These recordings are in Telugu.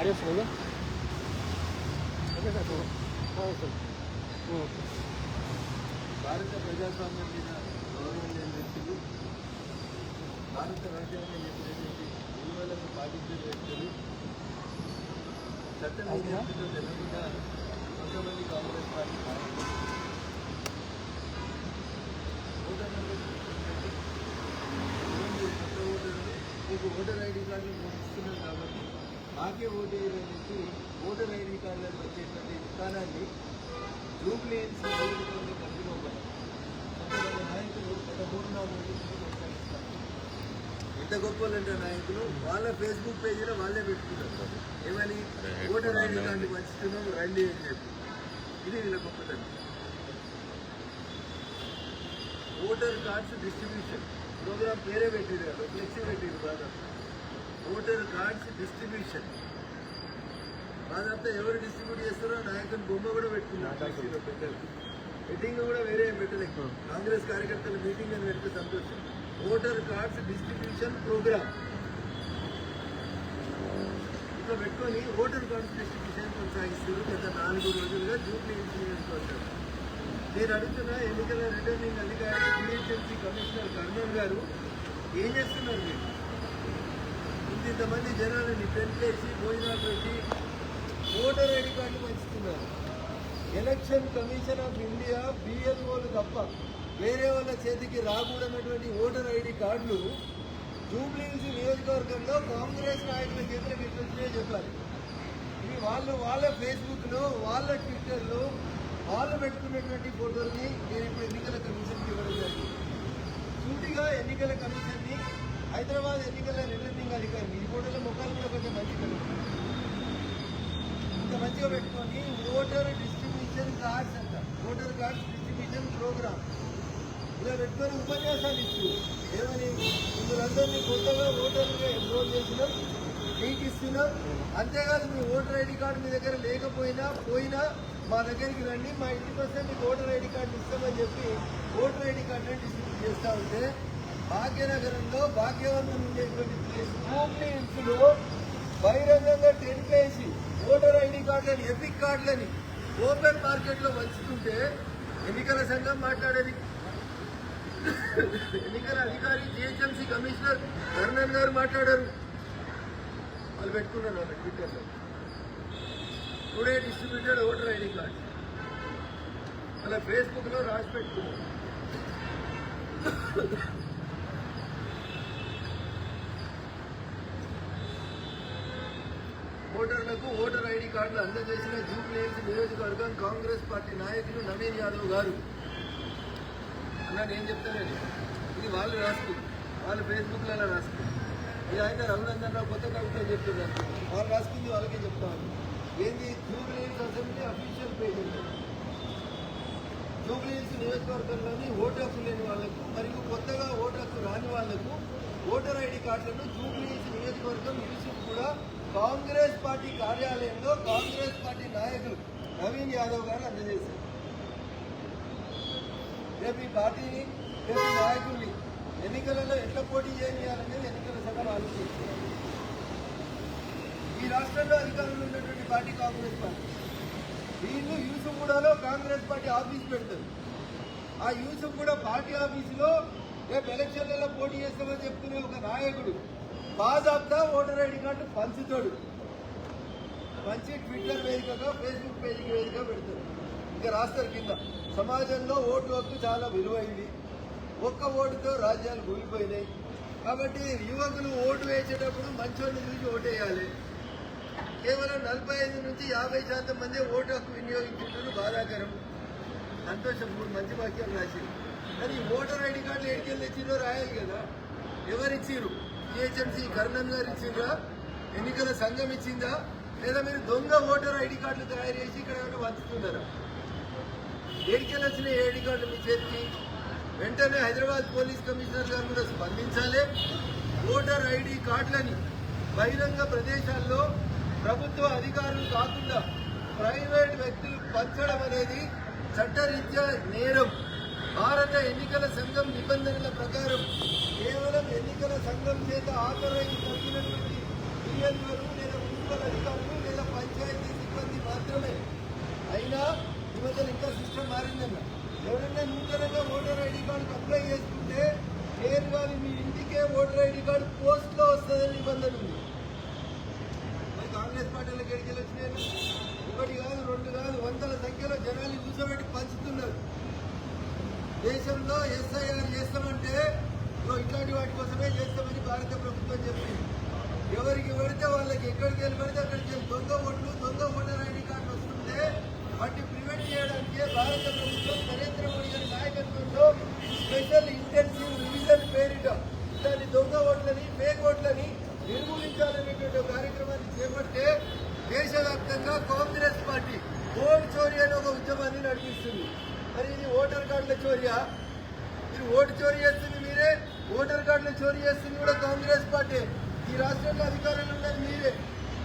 ఆడియో భారత ప్రజాస్వామ్యం మీద గౌరవం లేని వ్యక్తులు, భారత రాజ్యాంగం చెప్పినటువంటి విలువలను పాటించే వ్యక్తులు, చట్ట నిర్దేశంతో తెలకుండా కొంతమంది కాంగ్రెస్ పార్టీ నాయకులు ఓటర్లను కొత్త ఓటర్లు మీకు ఓటర్ ఐడి కార్డులు ఇస్తున్నాం కాబట్టి మాకే ఓటు వేయడానికి ఓటర్ ఐడి కార్డులను వచ్చేటువంటి విధానాన్ని జూబ్లీ హిల్స్ నియోజకవర్గ పరిధిలో కొంతమంది నాయకులు గత 3-4 రోజుల నుంచి కొనసాగిస్తారు. ఎంత గొప్పలంటే నాయకులు వాళ్ళ ఫేస్బుక్ పేజీలో వాళ్ళే పెట్టుకున్నారు ఏమని ఓటర్ ఐడి కార్డు పంచుతున్నాం రండి అని చెప్పి. ఇది వీళ్ళ గొప్పతనం. ఓటర్ కార్డ్స్ డిస్ట్రిబ్యూషన్ ప్రోగ్రామ్ పేరే పెట్టిరు కదా, ఫ్లెక్సీ పెట్టిరు బాగా. ఓటర్ కార్డ్స్ డిస్ట్రిబ్యూషన్ బాధంతా ఎవరు డిస్ట్రిబ్యూట్ చేస్తారో నాయకుని బొమ్మ కూడా పెట్టుకున్నారు. పెట్టారు మీటింగ్ కూడా వేరే పెట్టలేదు. కాంగ్రెస్ కార్యకర్తల మీటింగ్ అని పెడితే సంతోషం. ఓటర్ కార్డ్స్ డిస్ట్రిబ్యూషన్ ప్రోగ్రామ్ ఇట్లా పెట్టుకొని ఓటర్ కార్డ్స్ డిస్ట్రిబ్యూషన్ కొనసాగిస్తారు గత 4 రోజులుగా జూబ్లీ హిల్స్ నియోజకవర్గం. నేను అడుగుతున్నా ఎన్నికల రిటర్నింగ్ అధికారి జిహెచ్ఎంసీ కమిషనర్ కర్నూలు గారు ఏం చేస్తున్నారు? మీరు ఇంతమంది జనాలని పెంచేసి భోజనాలు పెట్టి ఓటర్ ఐడి కార్డులు పంచుతున్నారు. ఎలక్షన్ కమిషన్ ఆఫ్ ఇండియా బిఎల్ఓలు తప్ప వేరే వాళ్ళ చేతికి రాకూడనటువంటి ఓటర్ ఐడి కార్డులు జూబ్లీ హిల్స్ నియోజకవర్గంలో కాంగ్రెస్ నాయకుల చేతులకు ఎట్లొచ్చినాయో చెప్పాలి. ఇవి వాళ్ళ ఫేస్బుక్లో వాళ్ళ ట్విట్టర్లో వాళ్ళు పెట్టుకున్నటువంటి ఫోటోల్ని నేను ఇప్పుడు ఎన్నికల కమిషన్కి ఇవ్వడం జరిగింది. సూటిగా ఎన్నికల కమిషన్ని హైదరాబాద్ ఎన్నికల రిటర్నింగ్ అధికారిని ఈ ఫోటోలో ముఖాలు కూడా కొంచెం మంచిగా ఇంత మంచిగా పెట్టుకొని ఓటర్ డిస్ట్రిబ్యూషన్ కార్డ్స్ అంట, ఓటర్ కార్డ్స్ డిస్ట్రిబ్యూషన్ ప్రోగ్రామ్ ఇలా పెట్టుకొని ఉపన్యాసాలు ఇస్తూ ఏమని ఇందులందరినీ కొత్తగా ఓటర్లుగా ఎన్రోల్ చేసినాం, మీకు ఇస్తున్నాం. అంతేకాదు మీ ఓటర్ ఐడి కార్డు మీ దగ్గర లేకపోయినా పోయినా మా దగ్గరికి రండి, మా ఇంటికి వస్తే మీకు ఓటర్ ఐడి కార్డు ఇస్తామని చెప్పి ఓటర్ ఐడి కార్డుని డిస్ట్రిబ్యూట్ చేస్తూ ఉంటే భాగ్యనగరంలో భాగ్యవంతం ఉండేటువంటి ప్లేస్ జూబ్లీ హిల్స్లో బహిరంగంగా టెంట్ వేసి ఓటర్ ఐడి కార్డులని ఎపిక్ కార్డులని ఓపెన్ మార్కెట్లో పంచుతుంటే ఎన్నికల సంఘం మాట్లాడేది. ఎన్నికల అధికారి జిహెచ్ఎంసీ కమిషనర్ కర్ణన్ గారు మాట్లాడారు. వాళ్ళు పెట్టుకున్నారు వాళ్ళ ట్విట్టర్లో today distributed voter ID card అలా ఫేస్బుక్లో రాసి పెట్టుకున్నారు. ఓటర్లకు ఓటర్ ఐడి కార్డులు అందజేసిన జూబ్లీ హిల్స్ నియోజకవర్గం కాంగ్రెస్ పార్టీ నాయకులు నవీన్ యాదవ్ గారు అన్నాడు. ఏం చెప్తారని ఇది వాళ్ళు రాసుకుంది, వాళ్ళు ఫేస్బుక్లో అలా రాసుకుంది. ఇది ఆయన రఘునందన్ రావు కొత్త కవిత చెప్తున్నారు, వాళ్ళు రాసుకుంది వాళ్ళకే చెప్తాను. ఏంది Jubilee hills assembly official page ఉంది. జూబ్లీ హిల్స్ నియోజకవర్గంలోని ఓటు హక్కు లేని వాళ్లకు మరియు కొత్తగా ఓటు హక్కు రాని వాళ్లకు ఓటర్ ఐడి కార్డులను జూబ్లీ హిల్స్ నియోజకవర్గం యూసుఫ్ కూడా కాంగ్రెస్ పార్టీ కార్యాలయంలో కాంగ్రెస్ పార్టీ నాయకులు నవీన్ యాదవ్ గారు అందజేశారు. రేపు ఈ పార్టీని రేపు నాయకుల్ని ఎన్నికలలో ఎట్లా పోటీ చేయాలనేది ఎన్నికల సంఘం ఆలోచిస్తుంది. ఈ రాష్ట్రంలో అధికారంలో ఉన్నటువంటి పార్టీ కాంగ్రెస్ పార్టీ. వీళ్ళు యూసుఫ్గూడలో కాంగ్రెస్ పార్టీ ఆఫీస్ పెడతారు. ఆ యూసుఫ్గూడ పార్టీ ఆఫీసులో రేపు ఎలక్షన్లలో పోటీ చేస్తామని చెప్తున్న ఒక నాయకుడు బాజాబ్తా ఓటర్ ఐడి కార్డు పంచుతాడు. పంచి ట్విట్టర్ వేదికగా ఫేస్బుక్ పేజీకి వేదికగా పెడతారు. ఇంకా రాస్తారు కింద సమాజంలో ఓటు హక్కు చాలా విలువైంది, ఒక్క ఓటుతో రాజ్యాలు కూలిపోయినాయి కాబట్టి యువకులు ఓటు వేసేటప్పుడు మంచోళ్ళని చూసి ఓటేయాలి. కేవలం 45 నుంచి 50% మంది ఓటు హక్కు వినియోగించుకుంటున్న బాధాకరం. సంతోషం, 3 మంచి వాక్యాలు రాసింది. కానీ ఓటర్ ఐడి కార్డులు ఎడికెళ్ళి ఇచ్చిందో రాయాలి కదా. ఎవరిచ్చిర్రు? జిహెచ్ఎంసీ కర్ణన్ గారు ఇచ్చిందా? ఎన్నికల సంఘం ఇచ్చిందా? లేదా మీరు దొంగ ఓటర్ ఐడి కార్డులు తయారు చేసి ఇక్కడ ఏమైనా పంచుతున్నారా? ఎడికెళ్ళి వచ్చిన ఐడి కార్డులు మీ చేతికి వెంటనే హైదరాబాద్ పోలీస్ కమిషనర్ గారు కూడా స్పందించాలి. ఓటర్ ఐడి కార్డులని బహిరంగ ప్రదేశాల్లో ప్రభుత్వ అధికారులు కాకుండా ప్రైవేట్ వ్యక్తులు పంచడం అనేది చట్టరీత్యా నేరం. భారత ఎన్నికల సంఘం నిబంధనల ప్రకారం కేవలం ఎన్నికల సంఘం చేత ఆథరైజ్ కలిగినటువంటి బిఎల్ఓలు లేదా మున్సిపల్ అధికారులు నూతనంగా ఓటర్ ఐడి కార్డుకు అప్లై చేసుకుంటే నేరుగా మీ ఇంటికే ఓటర్ ఐడి కార్డు పోస్ట్ లో వస్తుందని నిబంధన ఉంది. మరి కాంగ్రెస్ పార్టీలో గడికి వచ్చినాయి. ఒకటి కాదు, రెండు కాదు, వందల సంఖ్యలో జనాలు కూర్చోబెట్టి పంచుతున్నారు. దేశంలో ఎస్ఐఆర్ చేస్తామంటే ఇట్లాంటి వాటి కోసమే చేస్తామని భారత ప్రభుత్వం చెప్పింది. ఎవరికి పడితే వాళ్ళకి ఎక్కడికి వెళ్ళి పడితే అక్కడికి వెళ్ళి దొంగ ఓట్లు, దొంగ ఓటర్ ఐడి కార్డు వస్తుంటే వాటిని ప్రివెంట్ చేయడానికే భారత ప్రభుత్వం నరేంద్ర మోడీ గారి నాయకత్వంలో స్పెషల్ ఇంటెన్సివ్ రివిజన్ పేరిట ఇట్లాంటి దొంగ ఓట్లని, ఫేక్ ఓట్లని నిర్మూలించాలనేటువంటి కార్యక్రమాన్ని చేపట్టే దేశవ్యాప్తంగా కాంగ్రెస్ పార్టీ ఓట్ చోరీ అనే ఒక ఉద్యమాన్ని నడిపిస్తుంది. మరి ఇది ఓటర్ కార్డుల చోరియా? మీరు ఓటు చోరీ చేస్తుంది మీరే, ఓటర్ కార్డుల చోరీ చేస్తుంది కూడా కాంగ్రెస్ పార్టీ. ఈ రాష్ట్రంలో అధికారులు ఉన్నది మీరే,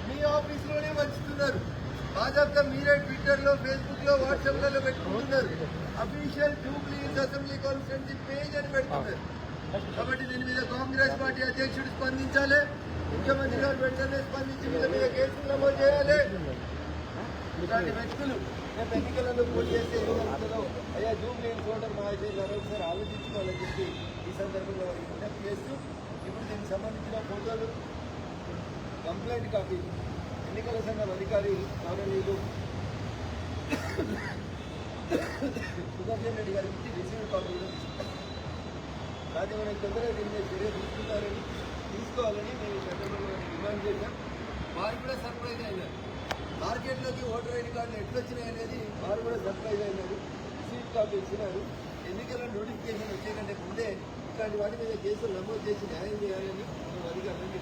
మీ ఆఫీసులోనే పంచుతున్నారు. భాజపా మీరే ట్విట్టర్లో, ఫేస్బుక్లో, వాట్సాప్లలో పెట్టుకుంటున్నారు. Official Jubilee assembly constituency page అని పెడుతున్నారు. కాబట్టి దీని మీద కాంగ్రెస్ పార్టీ అధ్యక్షుడు స్పందించాలి, ముఖ్యమంత్రి గారు వెంటనే స్పందించి వీళ్ళ మీద కేసులు నమోదు చేయాలి. ఇలాంటి వ్యక్తులు రేపు ఎన్నికలలో పోటీ చేస్తే ఏమవుతుందో అయ్యా జూబ్లీ ఓటర్ మహాశయులు ఒకసారి ఆలోచించుకోవాలని చెప్పి ఈ సందర్భంగా వారికి విజ్ఞప్తి చేస్తూ ఇప్పుడు దీనికి సంబంధించిన ఫోటోలు, కంప్లైంట్ కాపీ ఎన్నికల సంఘం అధికారి గౌరవనీయులు సుదర్శన్ రెడ్డి గారి నుంచి రిసీవ్ కాపీ సాధ్యమైన తొందరగా దీని మీద చర్య తీసుకోవాలని మేము సందర్భంగా డిమాండ్ చేశాం. వారు కూడా సర్ప్రైజ్ అయినారు. మార్కెట్లోకి ఓటర్ ఐడి కార్డులు ఎట్లొచ్చినాయి అనేది వారు కూడా సర్ప్రైజ్ అయినారు. రిసీవ్ కాపీ ఇచ్చినారు. ఎన్నికల నోటిఫికేషన్ వచ్చే కంటే ముందే ఇట్లాంటి వాటి మీద కేసులు నమోదు చేసి న్యాయం చేయాలని మేము అధికారులను